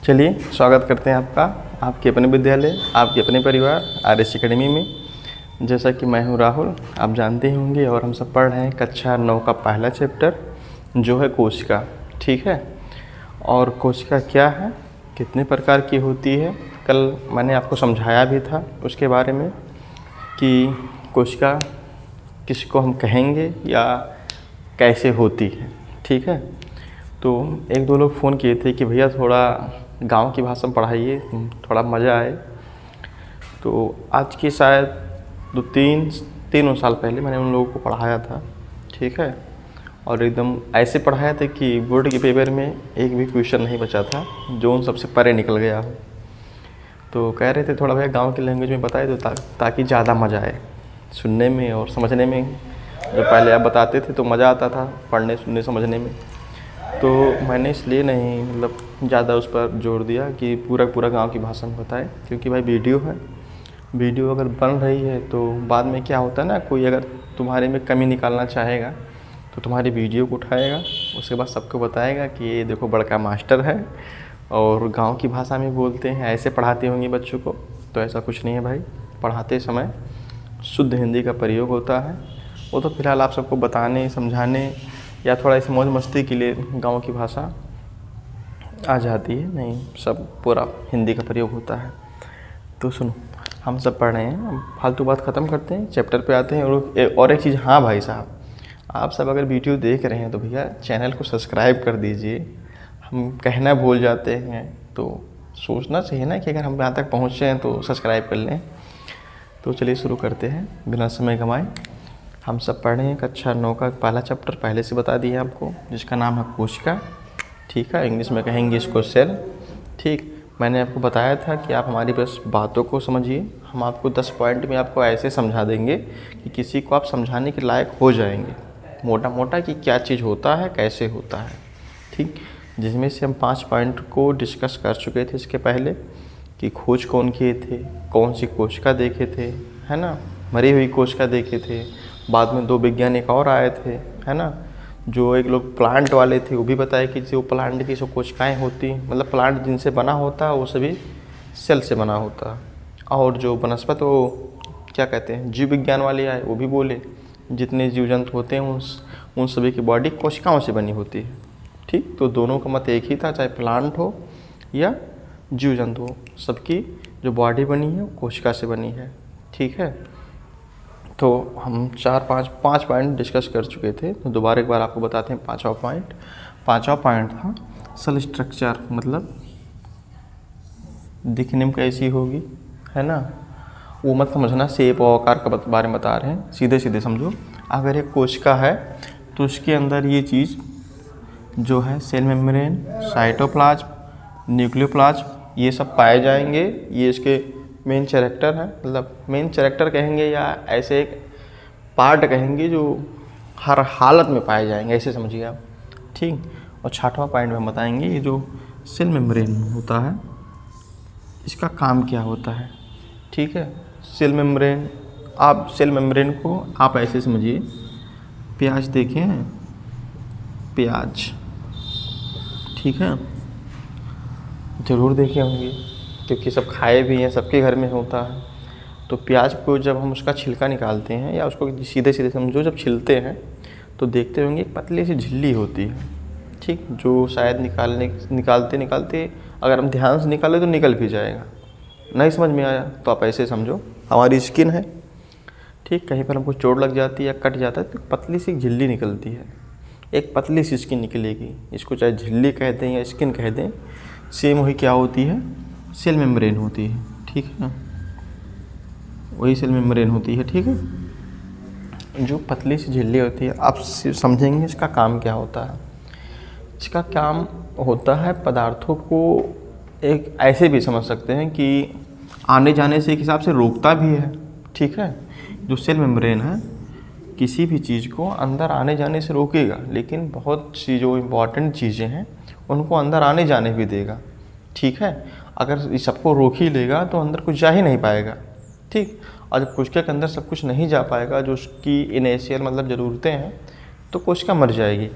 चलिए स्वागत करते हैं आपका आपके अपने विद्यालय, आपके अपने परिवार RS एकेडमी में। जैसा कि मैं हूं राहुल, आप जानते ही होंगे, और हम सब पढ़ रहे हैं कक्षा 9 का पहला चैप्टर जो है कोशिका। ठीक है, और कोशिका क्या है, कितने प्रकार की होती है, कल मैंने आपको समझाया भी था उसके बारे में कि कोशिका किसको हम कहेंगे या कैसे होती है। ठीक है, तो एक दो लोग फ़ोन किए थे कि भैया थोड़ा गांव की भाषा में पढ़ाइए, थोड़ा मज़ा आए। तो आज की शायद तीनों साल पहले मैंने उन लोगों को पढ़ाया था। ठीक है, और एकदम ऐसे पढ़ाया था कि बोर्ड के पेपर में एक भी क्वेश्चन नहीं बचा था जो उन सबसे परे निकल गया हो। तो कह रहे थे थोड़ा भैया गांव की लैंग्वेज में बताए तो ताकि ज़्यादा मज़ा आए सुनने में और समझने में। जो पहले आप बताते थे तो मज़ा आता था पढ़ने, सुनने, समझने में। तो मैंने इसलिए नहीं ज़्यादा उस पर जोर दिया कि पूरा गांव की भाषा में बताए, क्योंकि भाई वीडियो है, वीडियो अगर बन रही है तो बाद में क्या होता है ना, कोई अगर तुम्हारे में कमी निकालना चाहेगा तो तुम्हारी वीडियो को उठाएगा, उसके बाद सबको बताएगा कि ये देखो बड़का मास्टर है और गांव की भाषा में बोलते हैं, ऐसे पढ़ाते होंगे बच्चों को। तो ऐसा कुछ नहीं है भाई, पढ़ाते समय शुद्ध हिंदी का प्रयोग होता है। वो तो फिलहाल आप सबको बताने, समझाने या थोड़ा इस मौज मस्ती के लिए गांव की भाषा आ जाती है, नहीं सब पूरा हिंदी का प्रयोग होता है। तो सुनो, हम सब पढ़ रहे हैं, हम फालतू बात ख़त्म करते हैं, चैप्टर पे आते हैं। और एक चीज़, हाँ भाई साहब, आप सब अगर वीडियो देख रहे हैं तो भैया चैनल को सब्सक्राइब कर दीजिए। हम कहना भूल जाते हैं, तो सोचना चाहिए ना कि अगर हम यहाँ तक पहुँचे हैं तो सब्सक्राइब कर लें। तो चलिए शुरू करते हैं बिना समय गंवाए। हम सब पढ़ रहे हैं कक्षा 9 का पहला चैप्टर, पहले से बता दिए आपको, जिसका नाम है कोशिका। ठीक है, इंग्लिश में कहेंगे इसको सेल। ठीक, मैंने आपको बताया था कि आप हमारी बस बातों को समझिए, हम आपको 10 पॉइंट में आपको ऐसे समझा देंगे कि किसी को आप समझाने के लायक हो जाएंगे, मोटा मोटा कि क्या चीज़ होता है, कैसे होता है। ठीक, जिसमें से हम 5 पॉइंट को डिस्कस कर चुके थे इसके पहले कि खोज कौन किए थे, कौन सी कोशिका देखे थे, है ना, मरी हुई कोशिका देखे थे। बाद में 2 वैज्ञानिक और आए थे, है ना, जो एक लोग प्लांट वाले थे, वो भी बताए कि जो प्लांट की जो कोशिकाएँ होती, मतलब प्लांट जिनसे बना होता है वो सभी सेल से बना होता है। और जो वनस्पति, वो क्या कहते हैं, जीव विज्ञान वाले आए, वो भी बोले जितने जीव जंतु होते हैं उन सभी की बॉडी कोशिकाओं से बनी होती है। ठीक, तो दोनों का मत एक ही था, चाहे प्लांट हो या जीव जंतु हो, सबकी जो बॉडी बनी है वो कोशिका से बनी है। ठीक है, तो हम 5 पॉइंट डिस्कस कर चुके थे, तो दोबारा एक बार आपको बताते हैं। पाँचवा पॉइंट था सेल स्ट्रक्चर, मतलब दिखने में कैसी होगी, है ना, वो मत समझना शेप और आकार का बारे में बता रहे हैं, सीधे सीधे समझो। अगर एक कोशिका है तो उसके अंदर ये चीज़ जो है सेल मेम्ब्रेन, साइटोप्लाज्म, न्यूक्लियोप्लाज्म, ये सब पाए जाएंगे। ये इसके मेन कैरेक्टर है, मतलब मेन कैरेक्टर कहेंगे या ऐसे एक पार्ट कहेंगे जो हर हालत में पाए जाएंगे, ऐसे समझिए आप। ठीक, और 6वां पॉइंट में हम बताएंगे ये जो सेल मेम्ब्रेन होता है इसका काम क्या होता है। ठीक है, सेल मेम्ब्रेन को आप ऐसे समझिए, प्याज देखें, प्याज, ठीक है, ज़रूर देखे होंगे क्योंकि सब खाए भी हैं, सबके घर में होता है। तो प्याज को जब हम उसका छिलका निकालते हैं, या उसको सीधे सीधे समझो, जब छिलते हैं तो देखते होंगे एक पतली सी झिल्ली होती है। ठीक, जो शायद निकालते अगर हम ध्यान से निकालें तो निकल भी जाएगा। नहीं समझ में आया तो आप ऐसे समझो, हमारी स्किन है, ठीक, कहीं पर हमको चोट लग जाती है या कट जाता है तो पतली सी झिल्ली निकलती है, एक पतली सी स्किन निकलेगी। इसको चाहे झिल्ली कह दें या स्किन कह दें, सेम वही क्या होती है, सेल मेम्ब्रेन होती है। ठीक है, वही सेल मेम्ब्रेन होती है। ठीक है, जो पतली सी झिल्ली होती है, आप समझेंगे इसका काम क्या होता है। इसका काम होता है पदार्थों को, एक ऐसे भी समझ सकते हैं कि आने जाने से एक हिसाब से रोकता भी है। ठीक है, जो सेल मेम्ब्रेन है किसी भी चीज़ को अंदर आने जाने से रोकेगा, लेकिन बहुत सी जो इम्पॉर्टेंट चीज़ें हैं उनको अंदर आने जाने भी देगा। ठीक है, अगर इस सबको रोक ही लेगा तो अंदर कुछ जा ही नहीं पाएगा। ठीक, और जब कोशिका के अंदर सब कुछ नहीं जा पाएगा जो उसकी इनिशियल मतलब ज़रूरतें हैं, तो कोशिका मर जाएगी।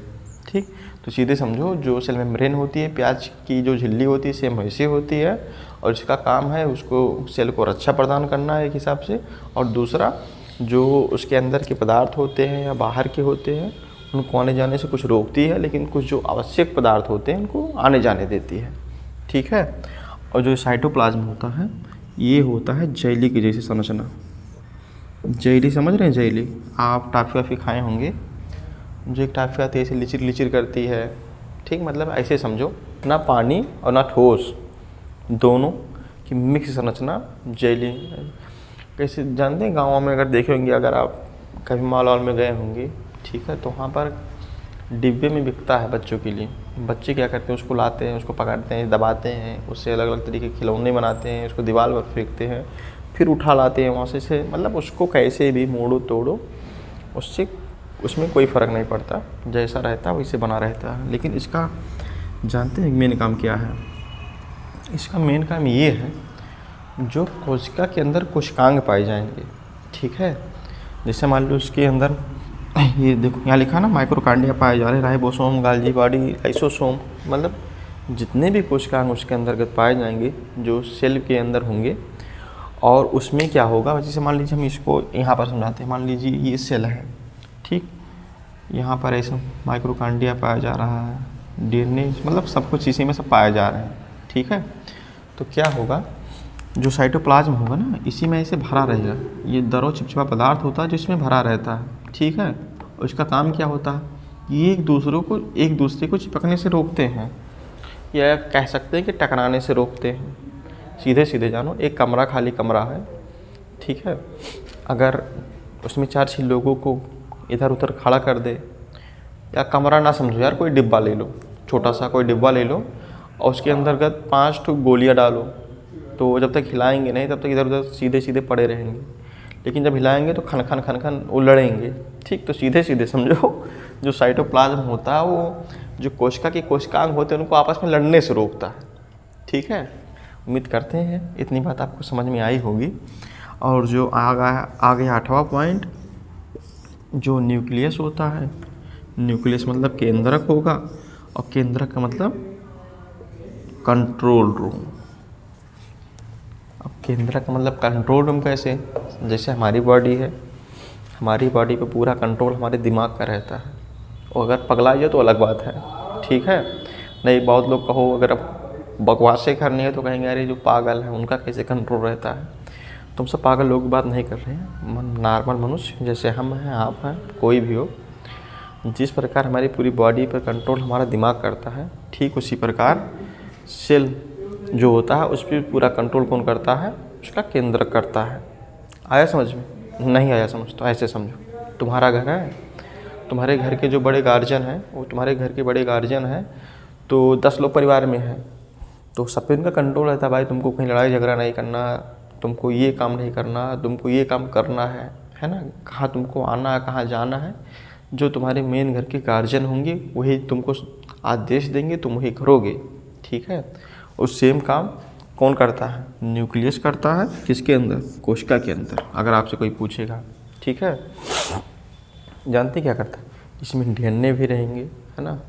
ठीक, तो सीधे समझो जो सेल मेम्ब्रेन होती है, प्याज की जो झिल्ली होती है सेम वैसे होती है, और इसका काम है उसको सेल को रक्षा प्रदान करना है एक हिसाब से, और दूसरा जो उसके अंदर के पदार्थ होते हैं या बाहर के होते हैं उनको आने जाने से कुछ रोकती है, लेकिन कुछ जो आवश्यक पदार्थ होते हैं उनको आने जाने देती है। ठीक है। और जो साइटोप्लाज्म होता है ये होता है जेली की जैसी संरचना। जेली समझ रहे हैं? जेली आप टॉफ़ी वाफ़ी खाए होंगे, जो एक टॉफ़ी आती है ऐसे लिचिर लिचिर करती है। ठीक, मतलब ऐसे समझो, ना पानी और ना ठोस, दोनों की मिक्स संरचना जेली। कैसे जानते हैं? गाँव में अगर देखे होंगे, अगर आप कभी मॉल वॉल में गए होंगे, ठीक है, तो वहाँ पर डिब्बे में बिकता है बच्चों के लिए। बच्चे क्या करते हैं, उसको लाते हैं, उसको पकड़ते हैं, दबाते हैं, उससे अलग अलग तरीके के खिलौने बनाते हैं, उसको दीवार पर फेंकते हैं, फिर उठा लाते हैं वहाँ से मतलब उसको कैसे भी मोड़ो तोड़ो उससे उसमें कोई फ़र्क नहीं पड़ता, जैसा रहता है वैसे बना रहता है। लेकिन इसका जानते हैं मेन काम क्या है? इसका मेन काम ये है, जो कोशिका के अंदर कोशिकांग पाए जाएंगे, ठीक है, जैसे मान लो उसके अंदर ये देखो यहाँ लिखा ना, माइक्रोकांडिया पाए जा रहे हैं, राइबोसोम, गाल्गी बॉडी, लाइसोसोम, मतलब जितने भी कोशिकांग उसके अंतर्गत पाए जाएंगे जो सेल के अंदर होंगे। और उसमें क्या होगा, जैसे मान लीजिए हम इसको यहाँ पर समझाते हैं, मान लीजिए ये सेल है, ठीक, यहाँ पर ऐसा माइक्रोकांडिया पाया जा रहा है, डीएनए, मतलब सब कुछ इसी में सब पाए जा रहे हैं, ठीक है। तो क्या होगा, जो साइटोप्लाज्म होगा ना, इसी में ऐसे भरा रहेगा, ये दरो चिपचिपा पदार्थ होता है जो इसमें भरा रहता है, ठीक है। और इसका काम क्या होता है, ये एक दूसरे को चिपकने से रोकते हैं, या कह सकते हैं कि टकराने से रोकते हैं। सीधे सीधे जानो, एक कमरा खाली कमरा है, ठीक है, अगर उसमें 4-6 लोगों को इधर उधर खड़ा कर दे, या कमरा ना समझो यार, कोई डिब्बा ले लो, छोटा सा कोई डिब्बा ले लो, और उसके अंतर्गत 5 ठो गोलियाँ डालो, तो जब तक हिलाएंगे नहीं तब तक इधर उधर सीधे सीधे पड़े रहेंगे, लेकिन जब हिलाएंगे तो खन खन खन खन वो लड़ेंगे, ठीक। तो सीधे सीधे समझो, जो साइटोप्लाज्म होता है वो जो कोशिका की कोशिकांग होते हैं उनको आपस में लड़ने से रोकता है, ठीक है। उम्मीद करते हैं इतनी बात आपको समझ में आई होगी। और जो आगे 8वां पॉइंट, जो न्यूक्लियस होता है, न्यूक्लियस मतलब केंद्रक होगा, और केंद्रक का मतलब कंट्रोल रूम। अब केंद्रक का मतलब कंट्रोल रूम कैसे, जैसे हमारी बॉडी है, हमारी बॉडी पे पूरा कंट्रोल हमारे दिमाग का रहता है, और अगर पगला जाए तो अलग बात है, ठीक है। नहीं, बहुत लोग कहो अगर अब बकवासें करनी है तो कहेंगे अरे जो पागल है उनका कैसे कंट्रोल रहता है। तुम सब पागल लोग की बात नहीं कर रहे हैं, नॉर्मल मनुष्य जैसे हम हैं, आप हैं, कोई भी हो, जिस प्रकार हमारी पूरी बॉडी पर कंट्रोल हमारा दिमाग करता है, ठीक उसी प्रकार सेल जो होता है उस पर पूरा कंट्रोल कौन करता है, उसका केंद्रक करता है। आया समझ में? नहीं आया समझ तो ऐसे समझो, तुम्हारा घर है, तुम्हारे घर के जो बड़े गार्जियन हैं वो तुम्हारे घर के बड़े गार्जियन हैं, तो 10 लोग परिवार में हैं, तो सब पे उनका कंट्रोल रहता है, भाई तुमको कहीं लड़ाई झगड़ा नहीं करना, तुमको ये काम नहीं करना, तुमको ये काम करना है ना, कहाँ तुमको आना है, कहाँ जाना है। जो तुम्हारे मेन घर के गार्जियन होंगे वही तुमको आदेश देंगे, तुम वही करोगे, ठीक है। और सेम काम कौन करता है, न्यूक्लियस करता है, किसके अंदर, कोशिका के अंदर, अगर आपसे कोई पूछेगा, ठीक है। जानते क्या करता है, इसमें डीएनए भी रहेंगे, है ना,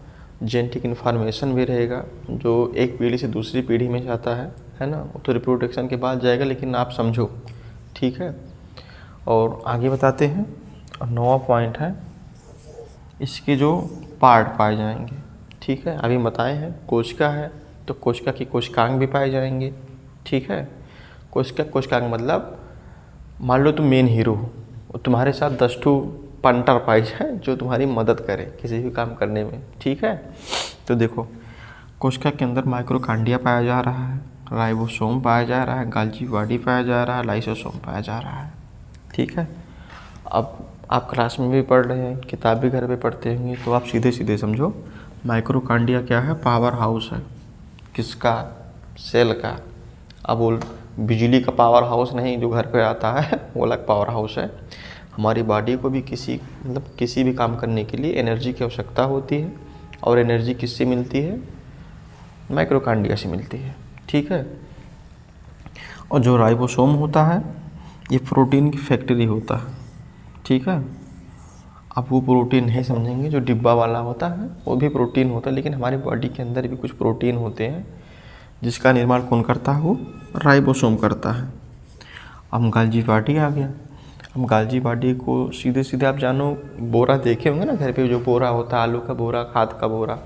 जेनेटिक इन्फॉर्मेशन भी रहेगा, जो एक पीढ़ी से दूसरी पीढ़ी में जाता है ना, तो रिप्रोडक्शन के बाद जाएगा, लेकिन आप समझो, ठीक है। और आगे बताते हैं, और 9वां पॉइंट है, इसके जो पार्ट पाए जाएंगे, ठीक है। अभी बताए हैं कोशिका है तो कोशिका की कोशिकांग भी पाए जाएंगे, ठीक है। कोशिकांग मतलब मान लो तुम मेन हीरो हो और तुम्हारे साथ 10 ठो पंटर पाई जाए जो तुम्हारी मदद करे किसी भी काम करने में, ठीक है। तो देखो, कोशिका के अंदर माइक्रोकांडिया पाया जा रहा है, राइबोसोम पाया जा रहा है, गाल्गी बॉडी पाया जा रहा है, लाइसोसोम पाया जा रहा है, ठीक है। अब आप क्लास में भी पढ़ रहे हैं, किताब भी घर पे पढ़ते होंगे, तो आप सीधे सीधे समझो, माइक्रोकांडिया क्या है, पावर हाउस है, किसका, सेल का। अब वो बिजली का पावर हाउस नहीं जो घर पे आता है, वो अलग पावर हाउस है। हमारी बॉडी को भी किसी भी काम करने के लिए एनर्जी की आवश्यकता होती है, और एनर्जी किससे मिलती है, माइक्रोकांडिया से मिलती है, ठीक है। और जो राइबोसोम होता है ये प्रोटीन की फैक्ट्री होता है, ठीक है। अब वो प्रोटीन नहीं समझेंगे, जो डिब्बा वाला होता है वो भी प्रोटीन होता है, लेकिन हमारी बॉडी के अंदर भी कुछ प्रोटीन होते हैं जिसका निर्माण कौन करता है? वो राइबोसोम करता है। अब गाल्जी बॉडी आ गया। अब गाल्जी बॉडी को सीधे सीधे आप जानो, बोरा देखे होंगे ना घर पे, जो बोरा होता है, आलू का बोरा, खाद का बोरा,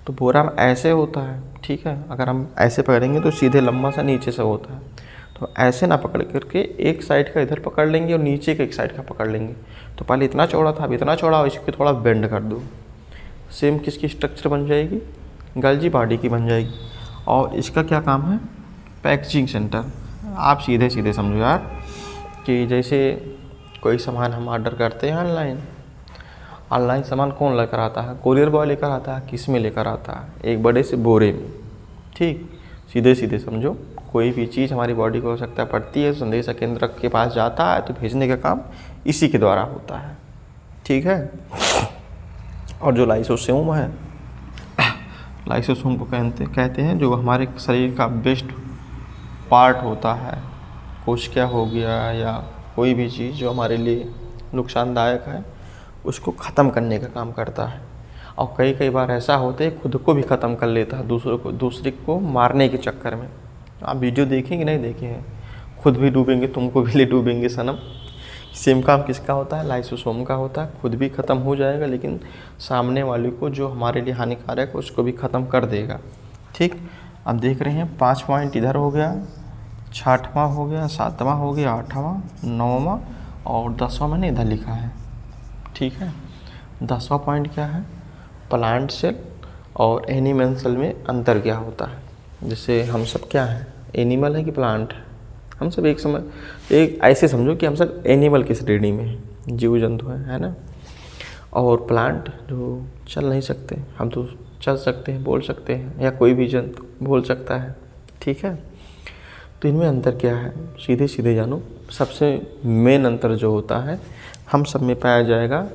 तो बोरा में ऐसे होता है, ठीक है। अगर हम ऐसे पकड़ेंगे तो सीधे लंबा सा नीचे से होता है, तो ऐसे ना पकड़ करके एक साइड का इधर पकड़ लेंगे और नीचे का एक साइड का पकड़ लेंगे। तो पहले इतना चौड़ा था, अब इतना चौड़ा, इसको थोड़ा बेंड कर दो, सेम किसकी स्ट्रक्चर बन जाएगी? गाल्जी बॉडी की बन जाएगी। और इसका क्या काम है? Packaging centre. आप सीधे सीधे समझो यार, कि जैसे कोई सामान हम ऑर्डर करते हैं ऑनलाइन सामान कौन लेकर आता है? कोरियर बॉय लेकर आता है। किस में लेकर आता है? एक बड़े से बोरे में, ठीक। सीधे सीधे समझो, कोई भी चीज़ हमारी बॉडी को आवश्यकता पड़ती है, संदेशा केंद्र के पास जाता है, तो भेजने का काम इसी के द्वारा होता है, ठीक है। और जो लाइसोसोम है, लाइसोसोम को कहते हैं जो हमारे शरीर का बेस्ट पार्ट होता है। कोशिका हो गया या कोई भी चीज़ जो हमारे लिए नुकसानदायक है, उसको ख़त्म करने का काम करता है। और कई बार ऐसा होता है खुद को भी ख़त्म कर लेता है, दूसरे को मारने के चक्कर में। आप वीडियो देखेंगे, नहीं देखे हैं? खुद भी डूबेंगे, तुमको भी ले डूबेंगे सनम। सेम काम किसका होता है? लाइसोसोम का होता है। खुद भी ख़त्म हो जाएगा, लेकिन सामने वाले को जो हमारे लिए हानिकारक है उसको भी ख़त्म कर देगा, ठीक। अब देख रहे हैं 5 पॉइंट इधर हो गया, 6वां हो गया, 7वां हो गया, 8वां, 9वां और 10वां मैंने इधर लिखा है, ठीक है। 10वां पॉइंट क्या है? प्लांट सेल और एनिमल सेल में अंतर क्या होता है? जैसे हम सब क्या हैं? एनिमल है कि प्लांट है? हम सब एक ऐसे समझो कि हम सब एनिमल की श्रेणी में हैं, जीव जंतु हैं, है ना। और प्लांट जो चल नहीं सकते, हम तो चल सकते हैं, बोल सकते हैं, या कोई भी जंतु बोल सकता है, ठीक है। तो इनमें अंतर क्या है? सीधे सीधे जानो। सबसे मेन अंतर जो होता है हम सब में पाया जाएगा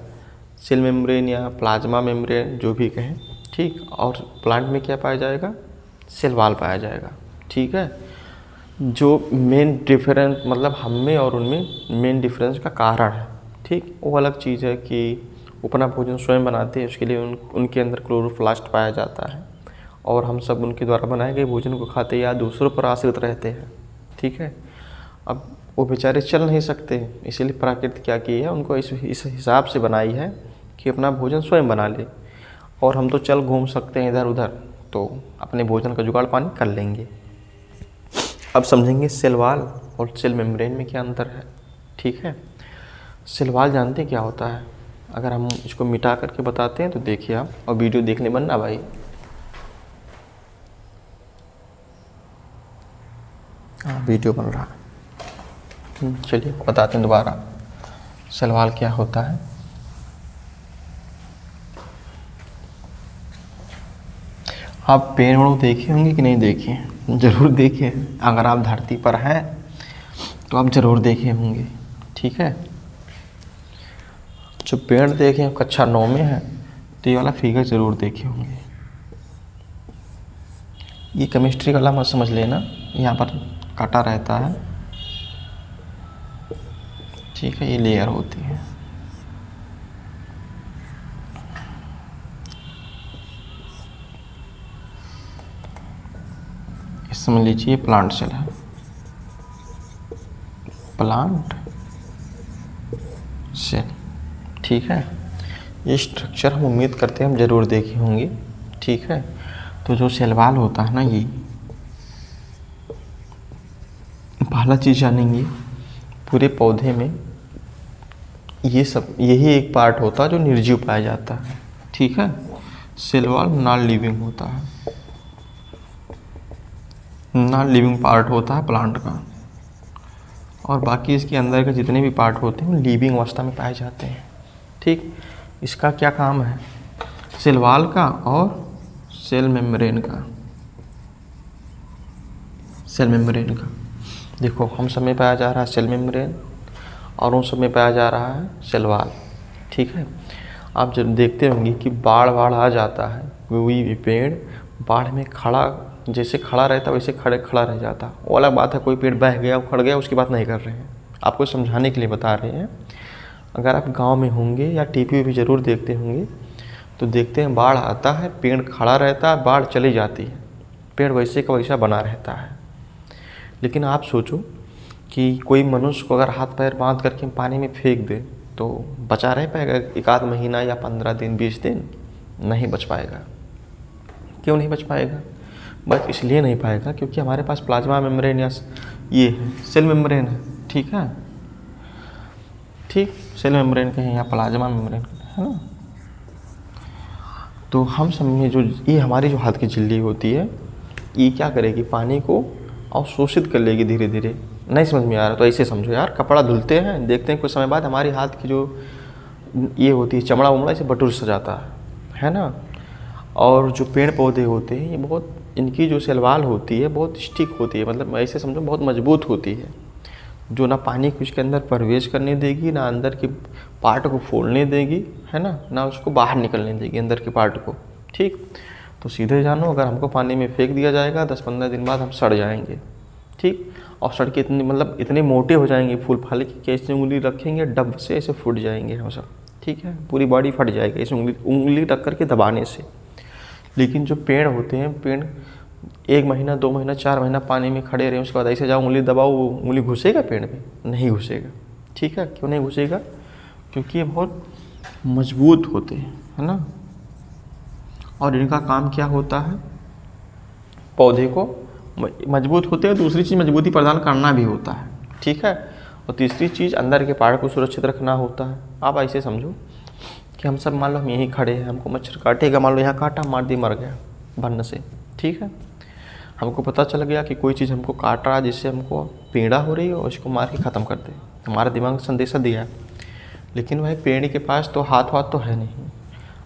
सेल मेम्ब्रेन या प्लाज्मा मेम्ब्रेन, जो भी कहें, ठीक। और प्लांट में क्या पाया जाएगा? सेल वॉल पाया जाएगा, ठीक है। जो मेन डिफरेंस, मतलब हम में और उनमें मेन डिफरेंस का कारण है, ठीक। वो अलग चीज़ है कि वो अपना भोजन स्वयं बनाते हैं, उसके लिए उनके अंदर क्लोरोप्लास्ट पाया जाता है, और हम सब उनके द्वारा बनाए गए भोजन को खाते या दूसरों पर आश्रित रहते हैं, ठीक है। अब वो बेचारे चल नहीं सकते, इसीलिए प्रकृति क्या की है, उनको इस हिसाब से बनाई है कि अपना भोजन स्वयं बना ले। और हम तो चल घूम सकते हैं इधर उधर, तो अपने भोजन का जुगाड़ पानी कर लेंगे। अब समझेंगे सेल वॉल और सेल मेम्ब्रेन में क्या अंतर है, ठीक है। सेल वॉल जानते हैं क्या होता है? अगर हम इसको मिटा करके बताते हैं तो देखिए आप, और वीडियो देखने बनना भाई। हाँ, वीडियो बन रहा है। चलिए बताते हैं दोबारा सेल वॉल क्या होता है। आप पेड़ वेड़ देखे होंगे कि नहीं देखे? ज़रूर देखे। अगर आप धरती पर हैं तो आप ज़रूर देखे होंगे, ठीक है। जो पेड़ देखे कक्षा 9 में है तो ये वाला फिगर ज़रूर देखे होंगे। ये केमिस्ट्री वाला मत समझ लेना, यहाँ पर काटा रहता है, ठीक है। ये लेयर होती है। समझ लीजिए प्लांट सेल है, प्लांट सेल, ठीक है। ये स्ट्रक्चर हम उम्मीद करते हैं हम ज़रूर देखे होंगे, ठीक है। तो जो सेल वॉल होता है ना, ये पहला चीज़ जानेंगे, पूरे पौधे में ये सब यही एक पार्ट होता है जो निर्जीव पाया जाता है, ठीक है। सेल वॉल नॉन लिविंग होता है, नॉन लिविंग पार्ट होता है प्लांट का, और बाकी इसके अंदर के जितने भी पार्ट होते हैं वो लिविंग अवस्था में पाए जाते हैं, ठीक। इसका क्या काम है? सेल वॉल का और सेल मेम्ब्रेन का, सेल मेम्ब्रेन का। देखो हम सब में पाया जा रहा है सेल मेम्ब्रेन, और उन सब में पाया जा रहा है सेल वॉल, ठीक है। आप जब देखते होंगे कि बाढ़ आ जाता है, कोई भी पेड़ बाढ़ में खड़ा, जैसे खड़ा रहता है वैसे खड़ा रह जाता। वो अलग बात है, कोई पेड़ बह गया, उखड़ गया, उसकी बात नहीं कर रहे हैं, आपको समझाने के लिए बता रहे हैं। अगर आप गांव में होंगे या टीवी भी ज़रूर देखते होंगे तो देखते हैं बाढ़ आता है, पेड़ खड़ा रहता है, बाढ़ चली जाती है, पेड़ वैसे का वैसा बना रहता है। लेकिन आप सोचो कि कोई मनुष्य को अगर हाथ पैर बांध करके पानी में फेंक दे तो बचा रह पाएगा एक आध महीना या 15 दिन 20 दिन? नहीं बच पाएगा। क्यों नहीं बच पाएगा? बस इसलिए नहीं पाएगा क्योंकि हमारे पास प्लाज्मा मेम्ब्रेन या ये है सेल मेम्ब्रेन है। ठीक है, ठीक, सेल मेम्ब्रेन कहें या प्लाज्मा मेम्ब्रेन है ना। तो हम सब में जो ये हमारी जो हाथ की झिल्ली होती है ये क्या करेगी, पानी को अवशोषित कर लेगी धीरे धीरे। नहीं समझ में आ रहा तो ऐसे समझो यार, कपड़ा धुलते हैं, देखते हैं कुछ समय बाद हमारी हाथ की जो ये होती है चमड़ा वमड़ा इसे बटुर सा जाता है ना। और जो पेड़ पौधे होते हैं ये बहुत, इनकी जो सेलवाल होती है बहुत स्टिक होती है, मतलब ऐसे समझो बहुत मजबूत होती है, जो ना पानी को उसके अंदर प्रवेश करने देगी, ना अंदर के पार्ट को फोड़ने देगी, है ना उसको बाहर निकलने देगी अंदर के पार्ट को। ठीक, तो सीधे जानो अगर हमको पानी में फेंक दिया जाएगा 10-15 दिन बाद हम सड़ जाएंगे। ठीक, और सड़ के इतने मतलब इतने मोटे हो जाएंगे फूल फाल की, कैसे उंगली रखेंगे डब से ऐसे फूट जाएंगे हम सब। ठीक है, पूरी बॉडी फट जाएगी ऐसे उंगली रख करके दबाने से। लेकिन जो पेड़ होते हैं, पेड़ 1 महीना 2 महीना 4 महीना पानी में खड़े रहे, उसके बाद ऐसे जाओ उंगली दबाओ, वो उंगली घुसेगा पेड़ में? नहीं घुसेगा। ठीक है, क्यों नहीं घुसेगा? क्योंकि ये बहुत मजबूत होते हैं, है ना। और इनका काम क्या होता है, पौधे को मजबूत होते हैं, दूसरी चीज़ मजबूती प्रदान करना भी होता है। ठीक है, और तीसरी चीज़ अंदर के पार्ट को सुरक्षित रखना होता है। आप ऐसे समझो कि हम सब मान लो हम यहीं खड़े हैं, हमको मच्छर काटेगा, मान लो यहाँ काटा, मार दी, मर गया भन्न से। ठीक है, हमको पता चल गया कि कोई चीज़ हमको काट रहा है जिससे हमको पीड़ा हो रही है और उसको मार के ख़त्म कर दे, हमारा दिमाग संदेशा दिया। लेकिन भाई पेड़ के पास तो हाथ तो है नहीं,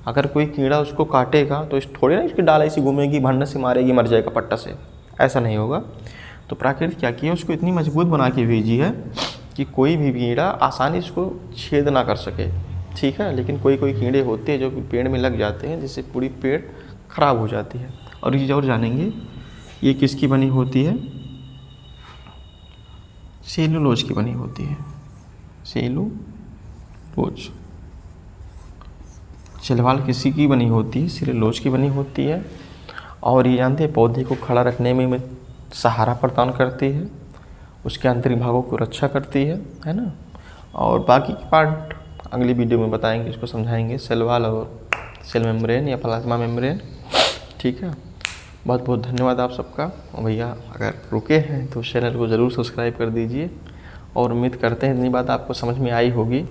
अगर कोई कीड़ा उसको काटेगा तो इस थोड़ी ना इसकी डाल ऐसी घूमेगी, भन्न से मारेगी, मर जाएगा पट्टा से, ऐसा नहीं होगा। तो प्रकृति क्या की है, उसको इतनी मजबूत बना के भेजी है कि कोई भी कीड़ा आसानी इसको छेद ना कर सके। ठीक है, लेकिन कोई कीड़े होते हैं जो पेड़ में लग जाते हैं जिससे पूरी पेड़ खराब हो जाती है। और ये और जानेंगे ये किसकी बनी होती है, सेलुलोज की बनी होती है, सेलुलोज। सेलवाल किसी की बनी होती है, सेलुलोज की बनी होती है। और ये जानते हैं पौधे को खड़ा रखने में सहारा प्रदान करती है, उसके आंतरिक भागों को रक्षा करती है ना। और बाकी के पार्ट अगली वीडियो में बताएंगे, इसको समझाएंगे, सेलवाल और सेल मेम्ब्रेन या प्लाज्मा मेम्ब्रेन। ठीक है, बहुत बहुत धन्यवाद आप सबका। और भैया अगर रुके हैं तो चैनल को ज़रूर सब्सक्राइब कर दीजिए। और उम्मीद करते हैं इतनी बात आपको समझ में आई होगी।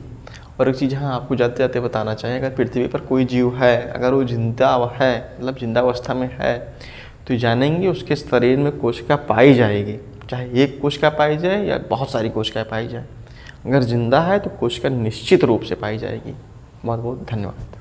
और एक चीज़ हाँ आपको जाते जाते बताना चाहिए, अगर पृथ्वी पर कोई जीव है, अगर वो जिंदा है, मतलब जिंदावस्था में है, तो जानेंगे उसके शरीर में कोशिका पाई जाएगी, चाहे एक कोशिका पाई जाए या बहुत सारी कोशिकाएँ पाई जाए। अगर जिंदा है तो कोशिका निश्चित रूप से पाई जाएगी। बहुत बहुत धन्यवाद।